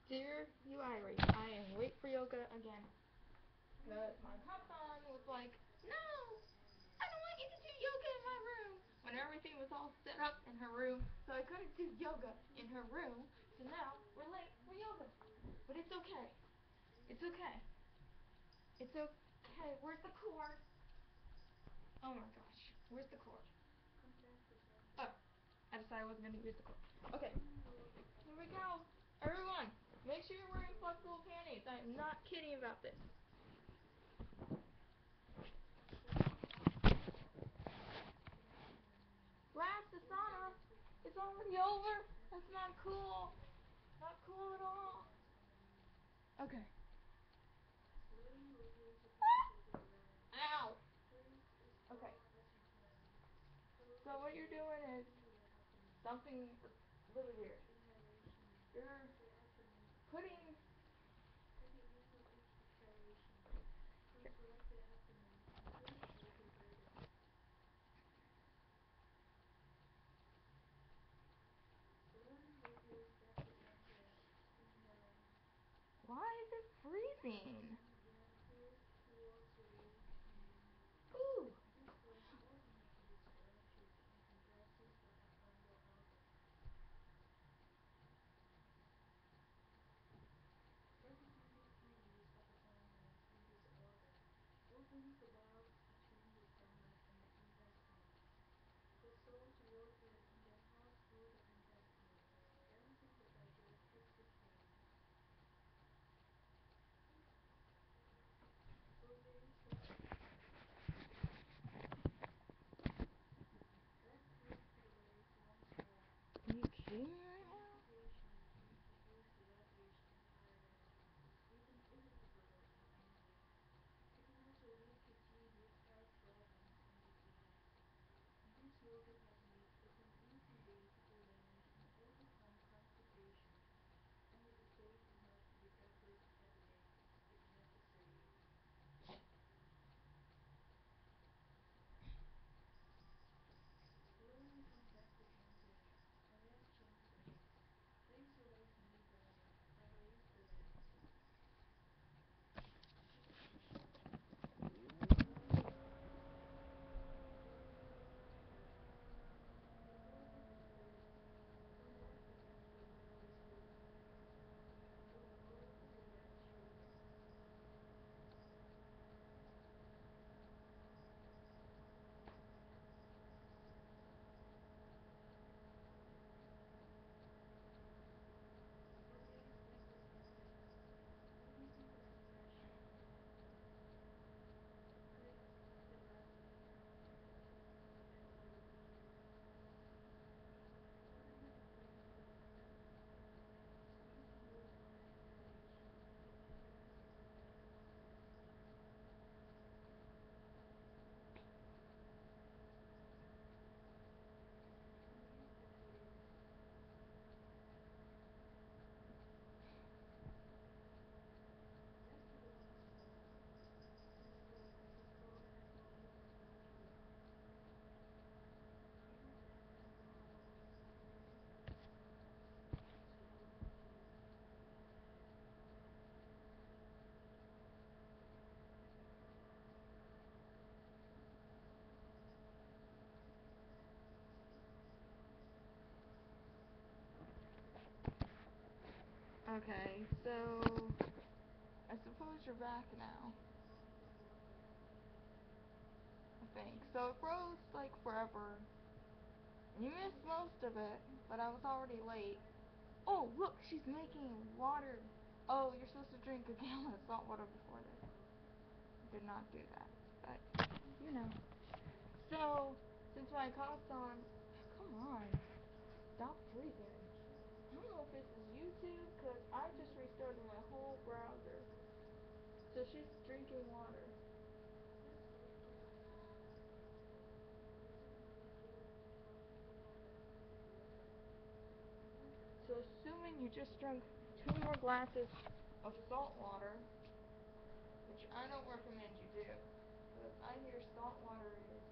Dear you Irie, I am late for yoga again. But my Kasan was like, no, I don't want you to do yoga in my room. When everything was all set up in her room, so I couldn't do yoga in her room. So now we're late for yoga. But it's okay. It's okay. It's okay. Where's the cord? Oh my gosh. Where's the cord? Oh, I decided I wasn't going to use the cord. Okay. Here we go. Everyone, make sure you're wearing flexible panties. I am not kidding about this. Grass, the sauna is already over. That's not cool. Not cool at all. Okay. Ow. Okay. So what you're doing is something really weird. You're putting... Why is it freezing? Ooh. Are you kidding me right now? Okay, so I suppose you're back now. I think. So it froze like forever. You missed most of it, but I was already late. Oh, look, she's making water. Oh, you're supposed to drink a gallon of salt water before this. Did not do that, but you know. So, since my cough's on, come on, stop freezing. I don't know if this is YouTube, because I just restarted my whole browser. So she's drinking water. So assuming you just drank 2 more glasses of salt water, which I don't recommend you do, because I hear salt water is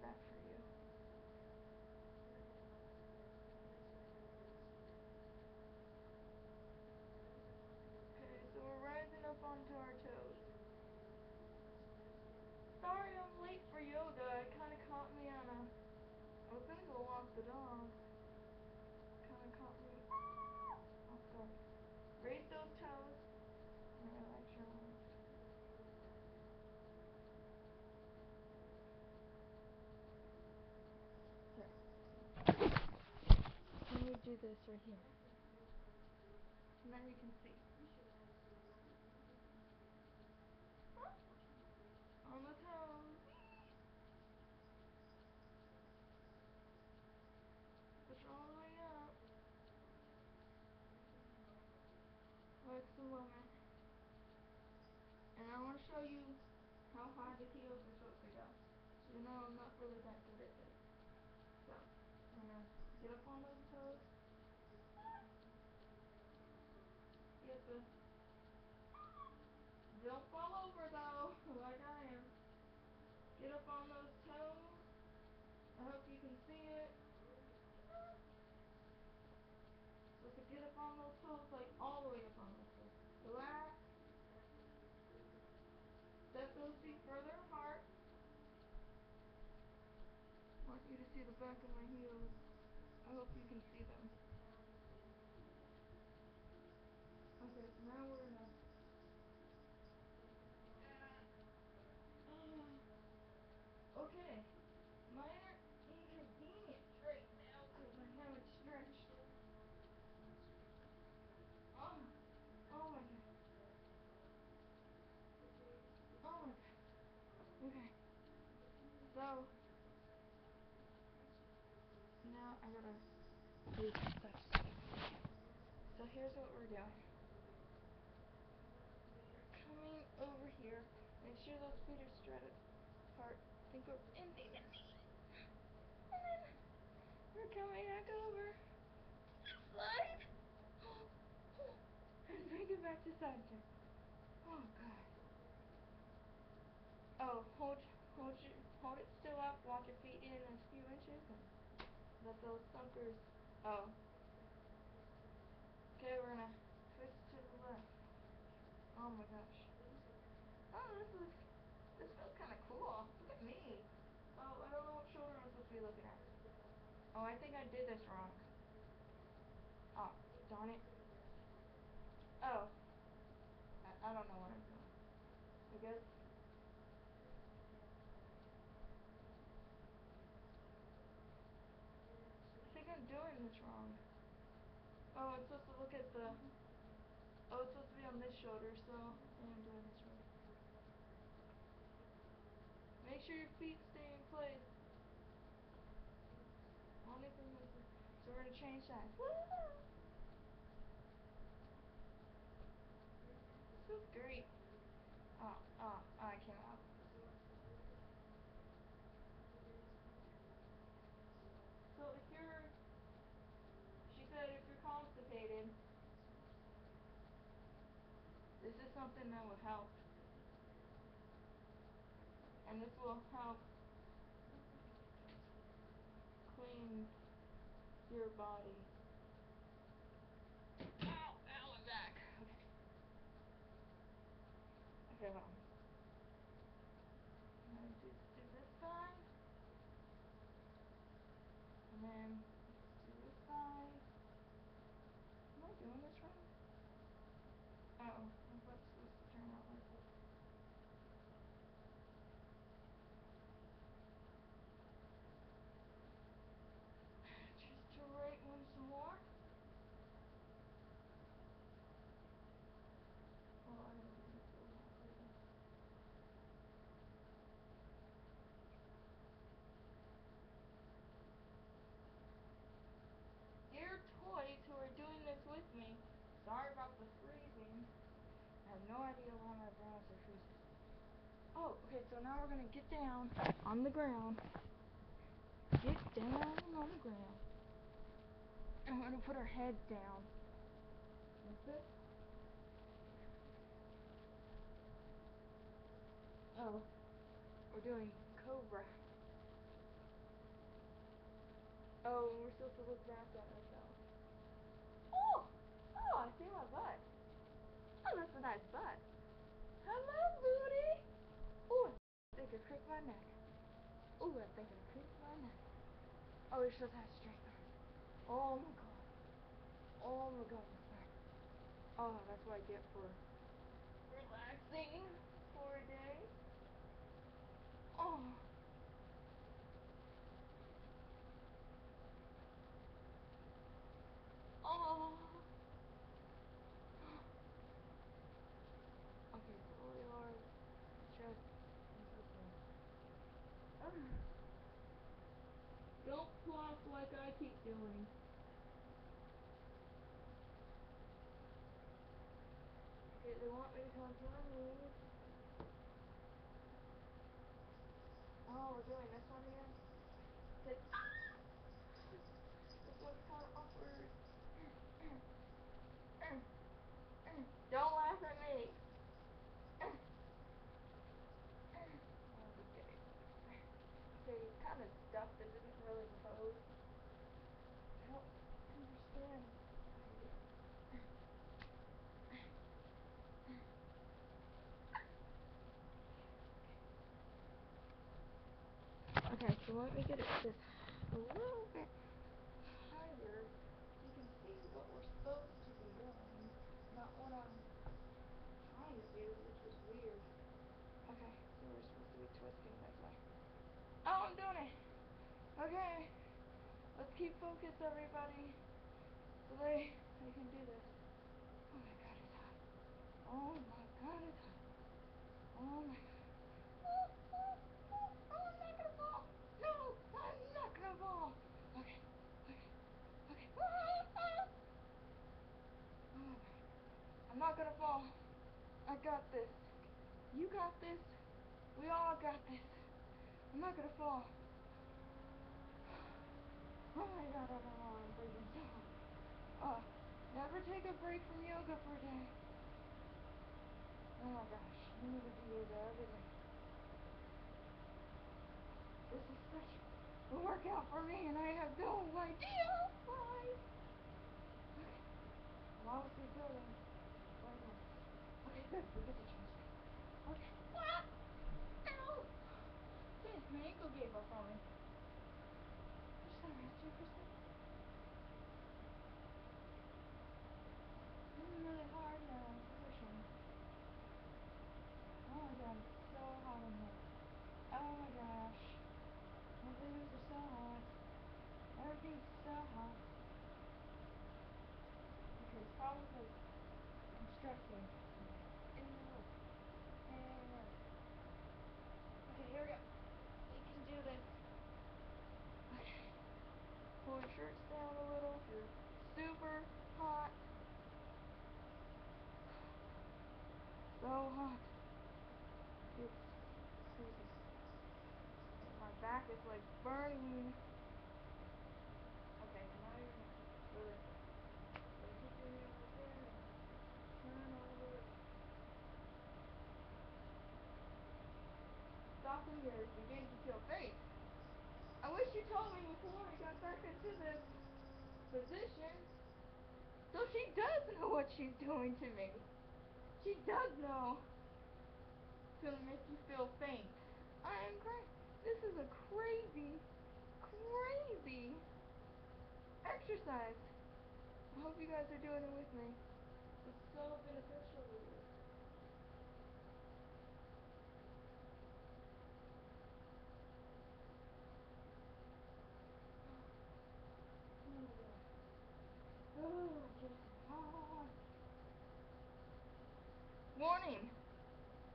bad for you. the dog kind of caught me off guard. Raise those toes. I'm gonna lecture on it. Let me do this right here. Now you can see. On the toes. Push all the way up. Like some women. And I want to show you how high the heels are supposed to go. You know, I'm not really that good at this. So, I'm going to get up on those toes. Yes, sir. Don't fall over though, like I am. Get up on those toes. I hope you can see it. So to get up on those toes, like all the way up on those toes. Relax. Step those feet further apart. I want you to see the back of my heels. I hope you can see them. Okay, so now we're gonna okay. Minor inconvenience right now because I haven't stretched. Oh, oh my god. Oh my god. Okay. So now I gotta do this. So here's what we're doing. We're coming over here. Make sure those feet are straight apart. Think we're bending the knee. And then we're coming back over. Slide. And bring it back to center. Oh god. Oh, hold it still up. Walk your feet in a few inches and let those suckers. Oh. Okay, we're gonna twist to the left. Oh my gosh. Oh, this feels kind of cool. Look at me. Oh, I don't know what shoulder I'm supposed to be looking at. Oh, I think I did this wrong. Oh, darn it. Oh. I don't know what I'm doing. I guess. I think I'm doing this wrong. Oh, it's supposed to look at the. Oh, it's supposed to be on this shoulder, so I'm doing this wrong. Make sure your feet stay in place. Only thing missing. So we're gonna change sides. Feels great. I came out. So if you're, she said if you're constipated, this is something that would help. And this will help clean your body. Ow, my back. Okay. Okay, hold on. I'm gonna just do this side. And then do this side. Am I doing this wrong? Oh, I thought it was supposed to turn out like this. Just to right one some more. Oh, I didn't do this really well, did I? Dear toys who are doing this with me, sorry about the freezing. I have no idea why my brows are freezing. Oh, okay, so now we're gonna get down on the ground. Get down on the ground. And we're gonna put our heads down. Like this. Oh, we're doing cobra. Oh, we're supposed to look back at ourselves. Oh! Oh, I see my butt. Oh, that's a nice butt. Hello, booty. Oh, I think I cricked my neck. Oh, I think I cricked my neck. Oh, he should have straight arms. Oh my god. Oh my god. Oh, that's what I get for relaxing for a day. Oh. Oh. Okay, slowly lower the chest into the floor. Don't flop like I keep doing. Okay, they want me to come to my knees. Oh, we're doing this one again? This one's kind of awkward. Don't laugh at me. Okay. Okay, he's kind of stuck. This isn't really the pose. I don't understand. Okay, so let me get it this a little bit higher so you can see what we're supposed to be doing, not what I'm trying to do, which is weird. Okay, so we're supposed to be twisting this way. Oh, I'm doing it! Okay, let's keep focused, everybody, so they can do this. Oh my god, it's hot. Oh my god, it's hot. Oh my god. Oh, I'm not gonna fall. No, I'm not gonna fall. Okay, okay, okay. Oh my. I'm not gonna fall. I got this. You got this. We all got this. I'm not gonna fall. Oh my god, I don't know, I'm breathing so hard. Never take a break from yoga for a day. Oh my gosh, I need to do yoga every day. This is such a workout for me and I have no idea why. Okay, I'm obviously building. Okay, good, we get the chance. Okay. Ah! Ow! Jeez, my ankle gave up on me. I'm just gonna rest here for a second. This is really hard now, pushing. Oh my god, it's so hot in here. Oh my gosh. My boobs are so hot. Everything's so hot. Okay, it's probably because I'm stretching. In the middle. And okay, here we go. We can do this. Okay. Pull your shirts down a little if you're super hot. So hot. It's crazy. My back is like burning. Okay, now you're gonna go this way. So keep your heels up there and turn all the way. Stop when you're beginning to feel faint. I wish you told me before we got back into this position. So she does know what she's doing to me. She does know. It's gonna make you feel faint. I am crazy. This is a crazy, crazy exercise. I hope you guys are doing it with me. It's so beneficial to you. Oh, Jason. Warning.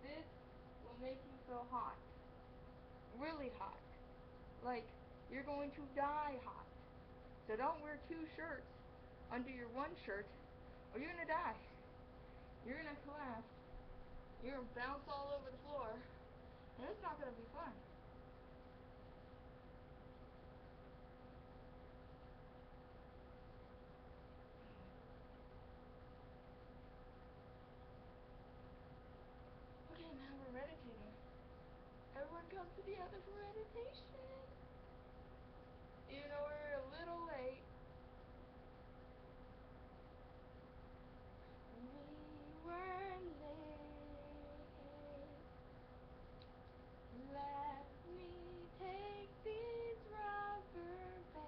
This will make you feel hot. Really hot. Like you're going to die hot. So don't wear two shirts under your one shirt or you're gonna die. You're gonna collapse. You're gonna bounce all over the floor. And it's not gonna be fun. Okay, now we're meditating. Everyone come together for meditation. You know we're a little late. We were late. Let me take these rubber bands.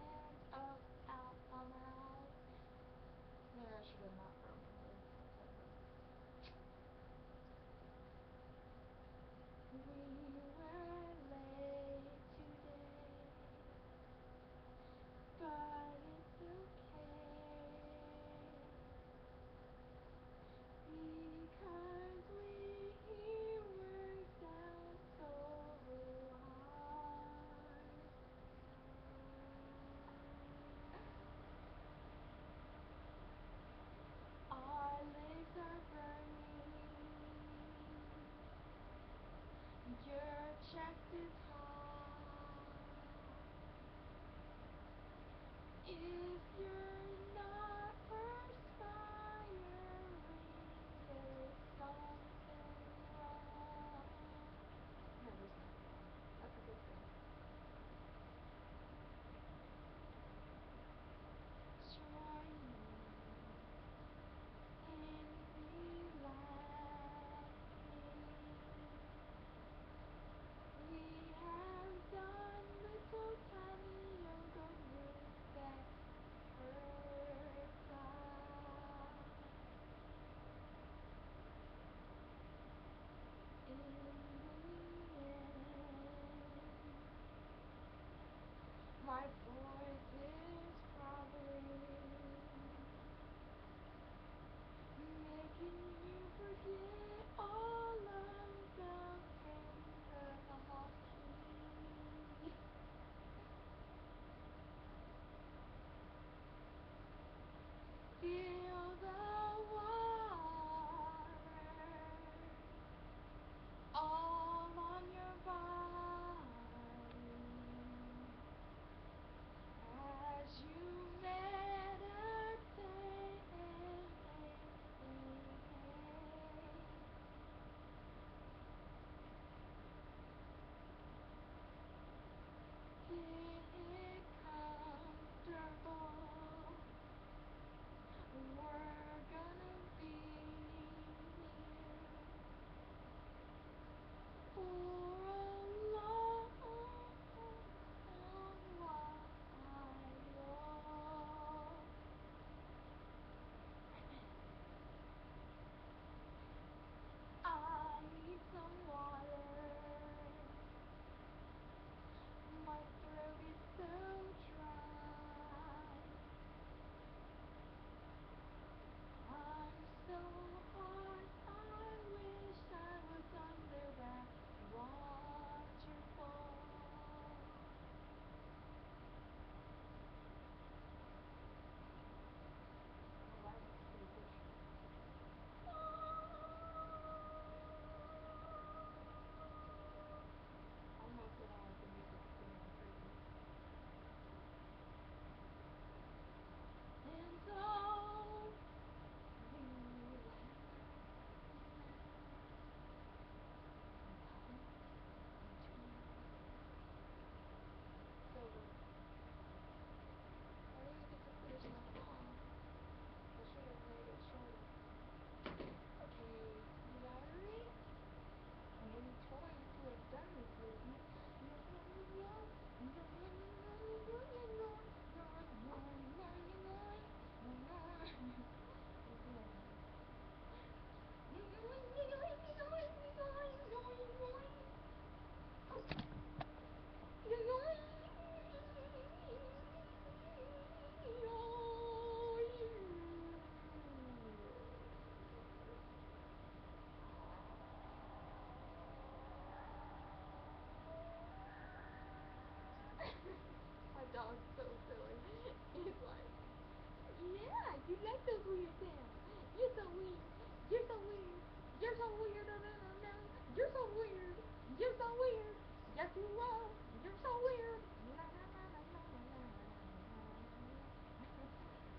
weird. Yes, you are. You're so weird.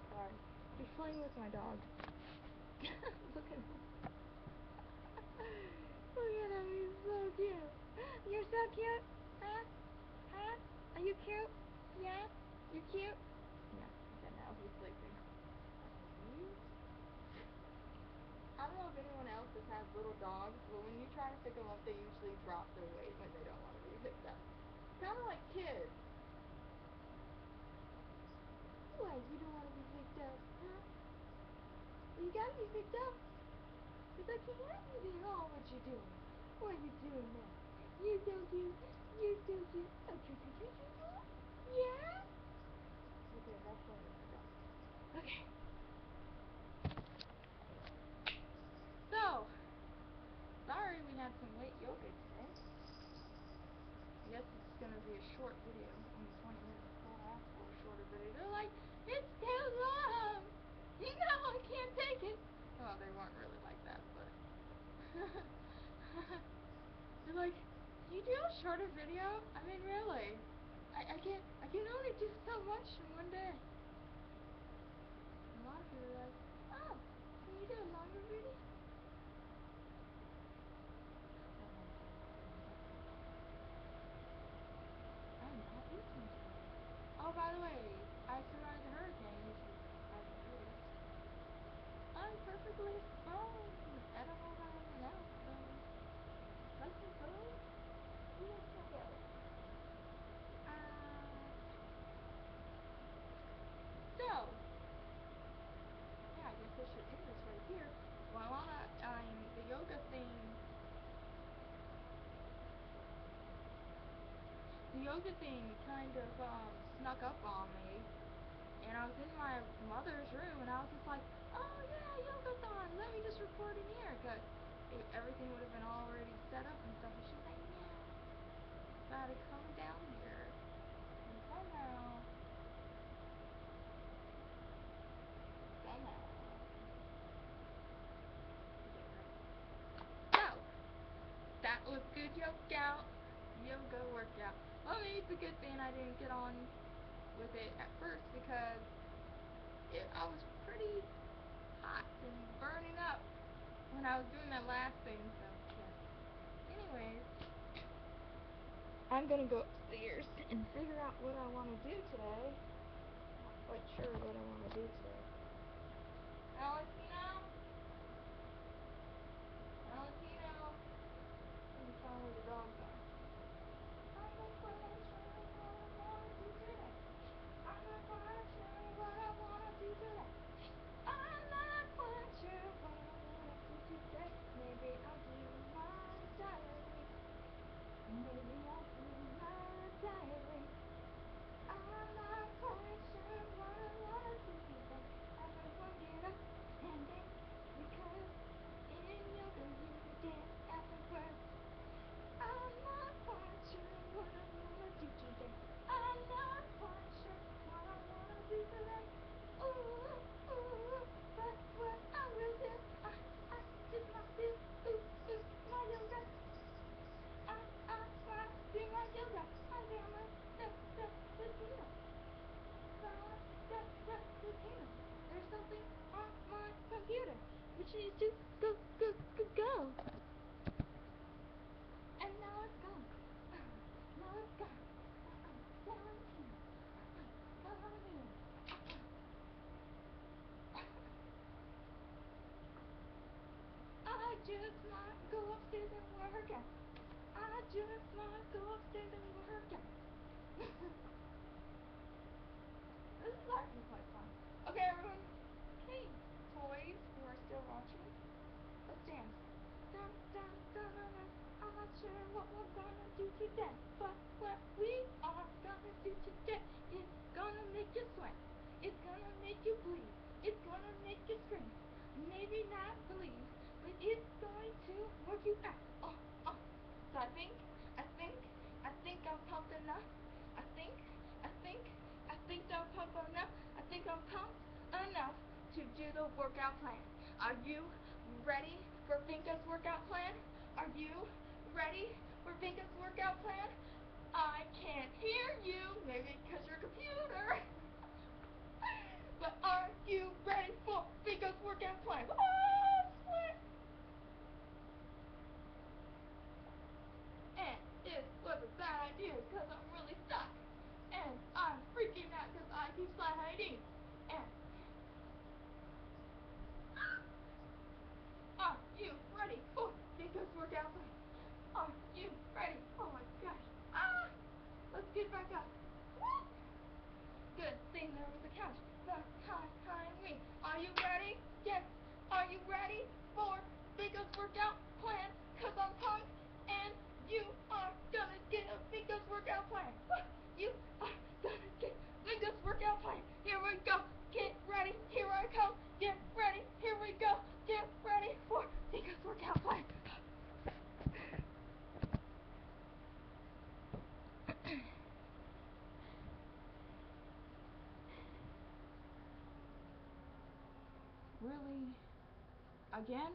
Sorry. Just playing with my dog. Look at him. Look at him. He's so cute. You're so cute. Huh? Huh? Are you cute? Yeah? You're cute? Yeah. Okay, now he's sleeping. I don't know if anyone else just has little dogs, but when you try to pick them up, they usually drop their weight when they don't want to be picked up. Kind of like kids. Why you don't want to be picked up, huh? Well, you gotta be picked up. Because I can't have you there. Oh, what you doing? What you doing now? You're so cute. You're so cute. Oh, cute, cute, cute, cute, cute. Yeah? Okay, that's one of my dogs. Okay. So, sorry we had some late yoga today. I guess it's gonna be a short video, only 20 minutes. I asked for a shorter video. They're like, it's too long! You know I can't take it! Well, they weren't really like that, but... They're like, can you do a shorter video? I mean, really? I can only do so much in one day. A lot of people are like, oh, can you do a longer video? I'm not listening to it. Oh, by the way, I survived the hurricane, if you haven't noticed. I'm perfectly fine, edible and everything else, so let's just go. Let's go. So, yeah, I guess I should end this right here. Well, the yoga thing. The yoga thing kind of snuck up on me, and I was in my mother's room, and I was just like, oh yeah, yogathon, let me just record in here, because everything would have been already set up and stuff, and she's like, yeah, gotta come down here, and somehow, so, that was good yoga workout. Well, maybe it's a good thing I didn't get on with it at first, because I was pretty hot and burning up when I was doing that last thing, so yeah. Anyways, I'm gonna go upstairs and figure out what I want to do today. Not quite sure what I want to do today. Valentino? Valentino? Let me find where the dogs are. I'm not quite sure what I want to do today. I'm not quite sure what I want to do today. I'm not quite sure what I want to do today. Maybe I'll do my diary. Maybe I'll do my diary. I'm not quite sure what I want to do today. I just want to get up and dance, because in yoga you dance afterwards. I'm not quite sure what I want to do today. I'm not quite sure what I want to do today. Ooh, ooh, but what I will do, I just must do, my yoga. I do my yoga. I'm down the Tina. The Tina. There's something on my computer which needs to go. And now it's gone. Now it's gone. Valentino. Valentino. I just might go upstairs and work out. I just might go upstairs and work out. This is actually quite fun. Okay, everyone. Hey, toys who are still watching, let's dance. Dun, dun, dun, dun, dun. I'm not sure what we're gonna do today, but what we are gonna do today is gonna make you sweat. It's gonna make you bleed. It's gonna make you scream. Maybe not believe, but it's going to work you out. So I think I'm pumped enough. I think I'm pumped enough. I think I'm pumped enough to do the workout plan. Are you ready for Finka's workout plan? Are you ready for Vika's workout plan? I can't hear you, maybe because your computer. But are you ready for Vika's workout plan? Oh, sweat! And it was a bad idea because I'm really stuck. And I'm freaking out because I keep sliding. And are you ready for Vika's workout plan? Are you ready? Oh my gosh. Let's get back up. Woo! Good thing there was a couch behind me. Are you ready? Yes. Are you ready for Vika's workout plan? Cause I'm pumped and you are gonna get a Vika's workout plan. You are gonna get Vika's workout plan. Here we go. Get ready. Here I come. Get ready. Here we go. Get ready for Vika's workout plan. Really? Again?